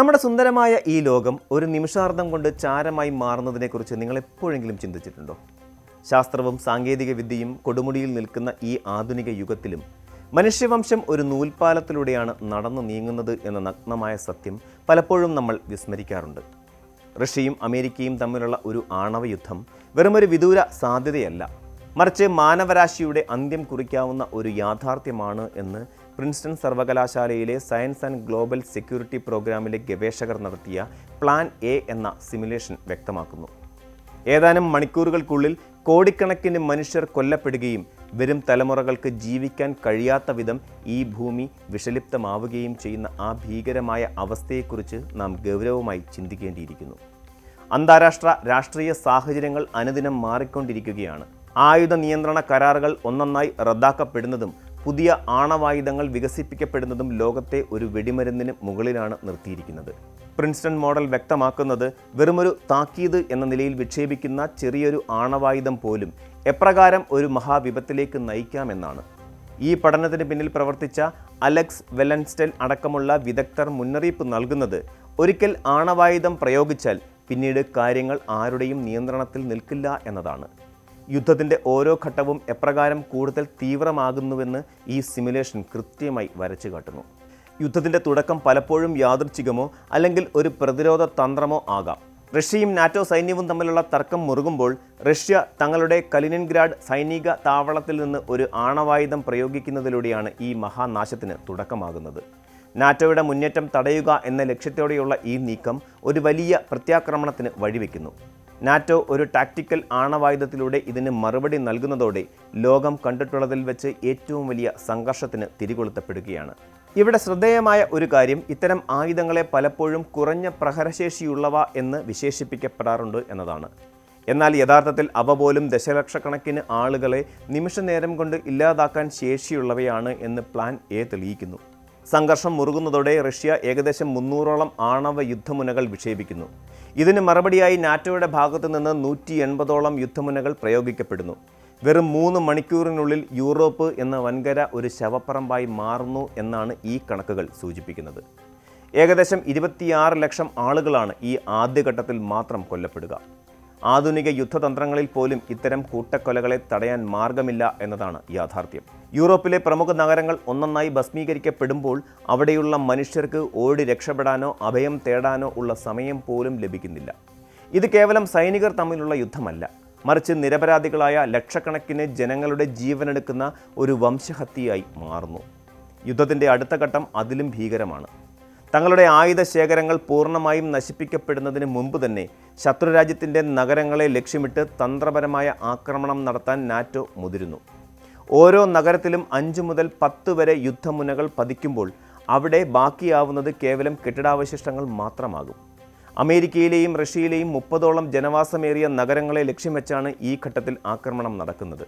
നമ്മുടെ സുന്ദരമായ ഈ ലോകം ഒരു നിമിഷാർദ്ധം കൊണ്ട് ചാരമായി മാറുന്നതിനെക്കുറിച്ച് നിങ്ങൾ എപ്പോഴെങ്കിലും ചിന്തിച്ചിട്ടുണ്ടോ? ശാസ്ത്രവും സാങ്കേതിക വിദ്യയും കൊടുമുടിയിൽ നിൽക്കുന്ന ഈ ആധുനിക യുഗത്തിലും മനുഷ്യവംശം ഒരു നൂൽപ്പാലത്തിലൂടെയാണ് നടന്നു നീങ്ങുന്നത് എന്ന നഗ്നമായ സത്യം പലപ്പോഴും നമ്മൾ വിസ്മരിക്കാറുണ്ട്. റഷ്യയും അമേരിക്കയും തമ്മിലുള്ള ഒരു ആണവ യുദ്ധം വെറുമൊരു വിദൂര സാധ്യതയല്ല, മറിച്ച് മാനവരാശിയുടെ അന്ത്യം കുറിക്കാവുന്ന ഒരു യാഥാർത്ഥ്യമാണ് എന്ന് പ്രിൻസ്റ്റൺ സർവകലാശാലയിലെ സയൻസ് ആൻഡ് ഗ്ലോബൽ സെക്യൂരിറ്റി പ്രോഗ്രാമിലെ ഗവേഷകർ നടത്തിയ പ്ലാൻ എ എന്ന സിമുലേഷൻ വ്യക്തമാക്കുന്നു. ഏതാനും മണിക്കൂറുകൾക്കുള്ളിൽ കോടിക്കണക്കിന് മനുഷ്യർ കൊല്ലപ്പെടുകയും വരും തലമുറകൾക്ക് ജീവിക്കാൻ കഴിയാത്ത വിധം ഈ ഭൂമി വിഷലിപ്തമാവുകയും ചെയ്യുന്ന ആ ഭീകരമായ അവസ്ഥയെക്കുറിച്ച് നാം ഗൗരവമായി ചിന്തിക്കേണ്ടിയിരിക്കുന്നു. അന്താരാഷ്ട്ര രാഷ്ട്രീയ സാഹചര്യങ്ങൾ അനുദിനം മാറിക്കൊണ്ടിരിക്കുകയാണ്. ആയുധ നിയന്ത്രണ കരാറുകൾ ഒന്നൊന്നായി റദ്ദാക്കപ്പെടുന്നതും പുതിയ ആണവായുധങ്ങൾ വികസിപ്പിക്കപ്പെടുന്നതും ലോകത്തെ ഒരു വെടിമരുന്നിന് മുകളിലാണ് നിർത്തിയിരിക്കുന്നത്. പ്രിൻസ്റ്റൺ മോഡൽ വ്യക്തമാക്കുന്നത് വെറുമൊരു താക്കീത് എന്ന നിലയിൽ വിക്ഷേപിക്കുന്ന ചെറിയൊരു ആണവായുധം പോലും എപ്രകാരം ഒരു മഹാവിപത്തിലേക്ക് നയിക്കാമെന്നാണ്. ഈ പഠനത്തിന് പിന്നിൽ പ്രവർത്തിച്ച അലക്സ് വെലൻസ്റ്റെൽ അടക്കമുള്ള വിദഗ്ധർ മുന്നറിയിപ്പ് നൽകുന്നത് ഒരിക്കൽ ആണവായുധം പ്രയോഗിച്ചാൽ പിന്നീട് കാര്യങ്ങൾ ആരുടെയും നിയന്ത്രണത്തിൽ നിൽക്കില്ല എന്നതാണ്. യുദ്ധത്തിൻ്റെ ഓരോ ഘട്ടവും എപ്രകാരം കൂടുതൽ തീവ്രമാകുന്നുവെന്ന് ഈ സിമുലേഷൻ കൃത്യമായി വരച്ചു കാട്ടുന്നു. യുദ്ധത്തിൻ്റെ തുടക്കം പലപ്പോഴും യാദൃച്ഛികമോ അല്ലെങ്കിൽ ഒരു പ്രതിരോധ തന്ത്രമോ ആകാം. റഷ്യയും നാറ്റോ സൈന്യവും തമ്മിലുള്ള തർക്കം മുറുകുമ്പോൾ റഷ്യ തങ്ങളുടെ കലിനിൻഗ്രാഡ് സൈനിക താവളത്തിൽ നിന്ന് ഒരു ആണവായുധം പ്രയോഗിക്കുന്നതിലൂടെയാണ് ഈ മഹാനാശത്തിന് തുടക്കമാകുന്നത്. നാറ്റോയുടെ മുന്നേറ്റം തടയുക എന്ന ലക്ഷ്യത്തോടെയുള്ള ഈ നീക്കം ഒരു വലിയ പ്രത്യാക്രമണത്തിന് വഴിവെക്കുന്നു. നാറ്റോ ഒരു ടാക്റ്റിക്കൽ ആണവായുധത്തിലൂടെ ഇതിന് മറുപടി നൽകുന്നതോടെ ലോകം കണ്ടിട്ടുള്ളതിൽ വെച്ച് ഏറ്റവും വലിയ സംഘർഷത്തിന് തിരികൊളുത്തപ്പെടുകയാണ്. ഇവിടെ ശ്രദ്ധേയമായ ഒരു കാര്യം, ഇത്തരം ആയുധങ്ങളെ പലപ്പോഴും കുറഞ്ഞ പ്രഹരശേഷിയുള്ളവ എന്ന് വിശേഷിപ്പിക്കപ്പെടാറുണ്ട് എന്നതാണ്. എന്നാൽ യഥാർത്ഥത്തിൽ അവ പോലും ദശലക്ഷക്കണക്കിന് ആളുകളെ നിമിഷനേരം കൊണ്ട് ഇല്ലാതാക്കാൻ ശേഷിയുള്ളവയാണ് എന്ന് പ്ലാൻ എ തെളിയിക്കുന്നു. സംഘർഷം മുറുകുന്നതോടെ റഷ്യ ഏകദേശം 300ഓളം ആണവ യുദ്ധമുനകൾ വിക്ഷേപിക്കുന്നു. ഇതിന് മറുപടിയായി നാറ്റോയുടെ ഭാഗത്തു നിന്ന് 180ഓളം യുദ്ധമുനകൾ പ്രയോഗിക്കപ്പെടുന്നു. വെറും 3 മണിക്കൂറിനുള്ളിൽ യൂറോപ്പ് എന്ന വൻകര ഒരു ശവപ്പറമ്പായി മാറുന്നു എന്നാണ് ഈ കണക്കുകൾ സൂചിപ്പിക്കുന്നത്. ഏകദേശം 26 ലക്ഷം ആളുകളാണ് ഈ ആദ്യഘട്ടത്തിൽ മാത്രം കൊല്ലപ്പെടുക. ആധുനിക യുദ്ധതന്ത്രങ്ങളിൽ പോലും ഇത്തരം കൂട്ടക്കൊലകളെ തടയാൻ മാർഗമില്ല എന്നതാണ് യാഥാർത്ഥ്യം. യൂറോപ്പിലെ പ്രമുഖ നഗരങ്ങൾ ഒന്നൊന്നായി ഭസ്മീകരിക്കപ്പെടുമ്പോൾ അവിടെയുള്ള മനുഷ്യർക്ക് ഓടി രക്ഷപ്പെടാനോ അഭയം തേടാനോ ഉള്ള സമയം പോലും ലഭിക്കുന്നില്ല. ഇത് കേവലം സൈനികർ തമ്മിലുള്ള യുദ്ധമല്ല, മറിച്ച് നിരപരാധികളായ ലക്ഷക്കണക്കിന് ജനങ്ങളുടെ ജീവനെടുക്കുന്ന ഒരു വംശഹത്യയായി മാറുന്നു. യുദ്ധത്തിൻ്റെ അടുത്ത ഘട്ടം അതിലും ഭീകരമാണ്. തങ്ങളുടെ ആയുധ ശേഖരങ്ങൾ പൂർണ്ണമായും നശിപ്പിക്കപ്പെടുന്നതിന് മുമ്പ് തന്നെ ശത്രുരാജ്യത്തിൻ്റെ നഗരങ്ങളെ ലക്ഷ്യമിട്ട് തന്ത്രപരമായ ആക്രമണം നടത്താൻ നാറ്റോ മുതിരുന്നു. ഓരോ നഗരത്തിലും 5 മുതൽ 10 വരെ യുദ്ധമുനകൾ പതിക്കുമ്പോൾ അവിടെ ബാക്കിയാവുന്നത് കേവലം കെട്ടിടാവശിഷ്ടങ്ങൾ മാത്രമാകും. അമേരിക്കയിലെയും റഷ്യയിലെയും 30ഓളം ജനവാസമേറിയ നഗരങ്ങളെ ലക്ഷ്യം വെച്ചാണ് ഈ ഘട്ടത്തിൽ ആക്രമണം നടക്കുന്നത്.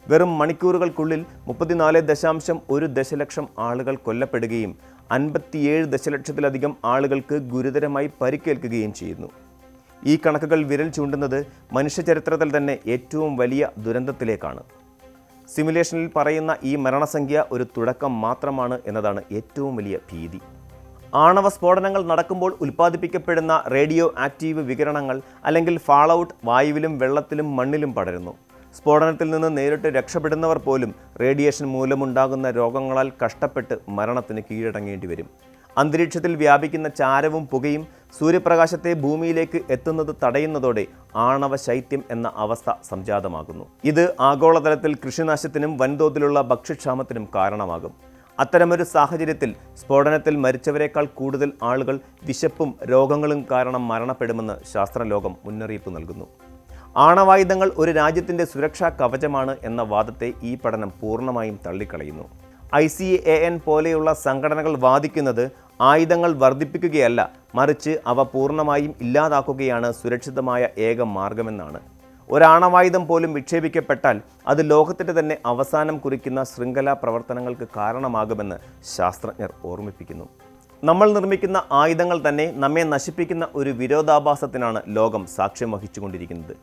വെറും മണിക്കൂറുകൾക്കുള്ളിൽ 34.1 ദശലക്ഷം ആളുകൾ കൊല്ലപ്പെടുകയും 57 ദശലക്ഷത്തിലധികം ആളുകൾക്ക് ഗുരുതരമായി പരിക്കേൽക്കുകയും ചെയ്യുന്നു. ഈ കണക്കുകൾ വിരൽ ചൂണ്ടുന്നത് മനുഷ്യചരിത്രത്തിൽ തന്നെ ഏറ്റവും വലിയ ദുരന്തത്തിലേക്കാണ്. സിമുലേഷനിൽ പറയുന്ന ഈ മരണസംഖ്യ ഒരു തുടക്കം മാത്രമാണ് എന്നതാണ് ഏറ്റവും വലിയ ഭീതി. ആണവ സ്ഫോടനങ്ങൾ നടക്കുമ്പോൾ ഉൽപ്പാദിപ്പിക്കപ്പെടുന്ന റേഡിയോ ആക്റ്റീവ് വികിരണങ്ങൾ അല്ലെങ്കിൽ ഫാളൌട്ട് വായുവിലും വെള്ളത്തിലും മണ്ണിലും പടരുന്നു. സ്ഫോടനത്തിൽ നിന്ന് നേരിട്ട് രക്ഷപ്പെടുന്നവർ പോലും റേഡിയേഷൻ മൂലമുണ്ടാകുന്ന രോഗങ്ങളാൽ കഷ്ടപ്പെട്ട് മരണത്തിന് കീഴടങ്ങേണ്ടി വരും. അന്തരീക്ഷത്തിൽ വ്യാപിക്കുന്ന ചാരവും പുകയും സൂര്യപ്രകാശത്തെ ഭൂമിയിലേക്ക് എത്തുന്നത് തടയുന്നതോടെ ആണവ ശൈത്യം എന്ന അവസ്ഥ സംജാതമാകുന്നു. ഇത് ആഗോളതലത്തിൽ കൃഷിനാശത്തിനും വൻതോതിലുള്ള ഭക്ഷ്യക്ഷാമത്തിനും കാരണമാകും. അത്തരമൊരു സാഹചര്യത്തിൽ സ്ഫോടനത്തിൽ മരിച്ചവരെക്കാൾ കൂടുതൽ ആളുകൾ വിശപ്പും രോഗങ്ങളും കാരണം മരണപ്പെടുമെന്ന് ശാസ്ത്രലോകം മുന്നറിയിപ്പ് നൽകുന്നു. ആണവായുധങ്ങൾ ഒരു രാജ്യത്തിൻ്റെ സുരക്ഷാ കവചമാണ് എന്ന വാദത്തെ ഈ പഠനം പൂർണ്ണമായും തള്ളിക്കളയുന്നു. ICAN പോലെയുള്ള സംഘടനകൾ വാദിക്കുന്നത് ആയുധങ്ങൾ വർദ്ധിപ്പിക്കുകയല്ല, മറിച്ച് അവ പൂർണ്ണമായും ഇല്ലാതാക്കുകയാണ് സുരക്ഷിതമായ ഏക മാർഗമെന്നാണ്. ഒരാണവായുധം പോലും വിക്ഷേപിക്കപ്പെട്ടാൽ അത് ലോകത്തിൻ്റെ തന്നെ അവസാനം കുറിക്കുന്ന ശൃംഖലാ പ്രവർത്തനങ്ങൾക്ക് കാരണമാകുമെന്ന് ശാസ്ത്രജ്ഞർ ഓർമ്മിപ്പിക്കുന്നു. നമ്മൾ നിർമ്മിക്കുന്ന ആയുധങ്ങൾ തന്നെ നമ്മെ നശിപ്പിക്കുന്ന ഒരു വിരോധാഭാസത്തിനാണ് ലോകം സാക്ഷ്യം വഹിച്ചുകൊണ്ടിരിക്കുന്നത്.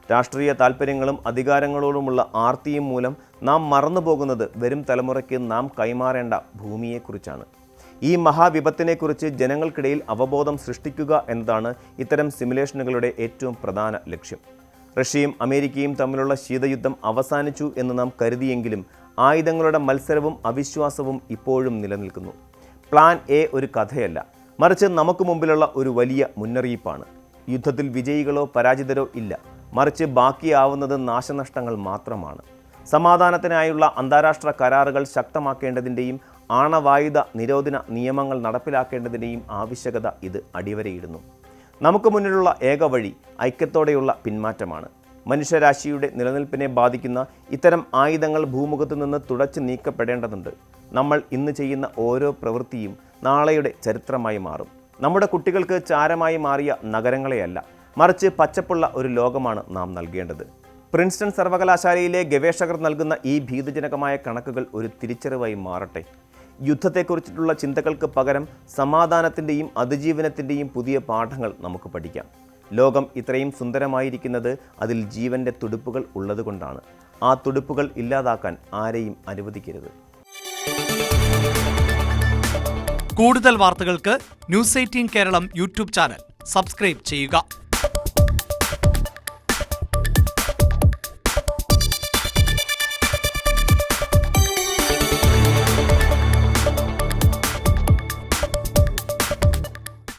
രാഷ്ട്രീയ താൽപ്പര്യങ്ങളും അധികാരങ്ങളോടുമുള്ള ആർത്തിയും മൂലം നാം മറന്നുപോകുന്നത് വരും തലമുറയ്ക്ക് നാം കൈമാറേണ്ട ഭൂമിയെക്കുറിച്ചാണ്. ഈ മഹാവിപത്തിനെക്കുറിച്ച് ജനങ്ങൾക്കിടയിൽ അവബോധം സൃഷ്ടിക്കുക എന്നതാണ് ഇത്തരം സിമുലേഷനുകളുടെ ഏറ്റവും പ്രധാന ലക്ഷ്യം. റഷ്യയും അമേരിക്കയും തമ്മിലുള്ള ശീതയുദ്ധം അവസാനിച്ചു എന്ന് നാം കരുതിയെങ്കിലും ആയുധങ്ങളുടെ മത്സരവും അവിശ്വാസവും ഇപ്പോഴും നിലനിൽക്കുന്നു. പ്ലാൻ എ ഒരു കഥയല്ല, മറിച്ച് നമുക്ക് മുമ്പിലുള്ള ഒരു വലിയ മുന്നറിയിപ്പാണ്. യുദ്ധത്തിൽ വിജയികളോ പരാജിതരോ ഇല്ല, മറിച്ച് ബാക്കിയാവുന്നത് നാശനഷ്ടങ്ങൾ മാത്രമാണ്. സമാധാനത്തിനായുള്ള അന്താരാഷ്ട്ര കരാറുകൾ ശക്തമാക്കേണ്ടതിൻ്റെയും ആണവായുധ നിരോധന നിയമങ്ങൾ നടപ്പിലാക്കേണ്ടതിൻ്റെയും ആവശ്യകത ഇത് അടിവരയിടുന്നു. നമുക്ക് മുന്നിലുള്ള ഏക വഴി ഐക്യത്തോടെയുള്ള പിന്മാറ്റമാണ്. മനുഷ്യരാശിയുടെ നിലനിൽപ്പിനെ ബാധിക്കുന്ന ഇത്തരം ആയുധങ്ങൾ ഭൂമുഖത്തു നിന്ന് തുടച്ചു നീക്കപ്പെടേണ്ടതുണ്ട്. നമ്മൾ ഇന്ന് ചെയ്യുന്ന ഓരോ പ്രവൃത്തിയും നാളെയുടെ ചരിത്രമായി മാറും. നമ്മുടെ കുട്ടികൾക്ക് ചാരമായി മാറിയ നഗരങ്ങളെയല്ല, മറിച്ച് പച്ചപ്പുള്ള ഒരു ലോകമാണ് നാം നൽകേണ്ടത്. പ്രിൻസ്റ്റൺ സർവകലാശാലയിലെ ഗവേഷകർ നൽകുന്ന ഈ ഭീതിജനകമായ കണക്കുകൾ ഒരു തിരിച്ചറിവായി മാറട്ടെ. യുദ്ധത്തെക്കുറിച്ചിട്ടുള്ള ചിന്തകൾക്ക് പകരം സമാധാനത്തിൻ്റെയും അതിജീവനത്തിൻ്റെയും പുതിയ പാഠങ്ങൾ നമുക്ക് പഠിക്കാം. ലോകം ഇത്രയും സുന്ദരമായിരിക്കുന്നത് അതിൽ ജീവൻ്റെ തുടിപ്പുകൾ ഉള്ളതുകൊണ്ടാണ്. ആ തുടിപ്പുകൾ ഇല്ലാതാക്കാൻ ആരെയും അനുവദിക്കരുത്. കൂടുതൽ വാർത്തകൾക്ക് news 18 Keralam YouTube channel subscribe ചെയ്യുക.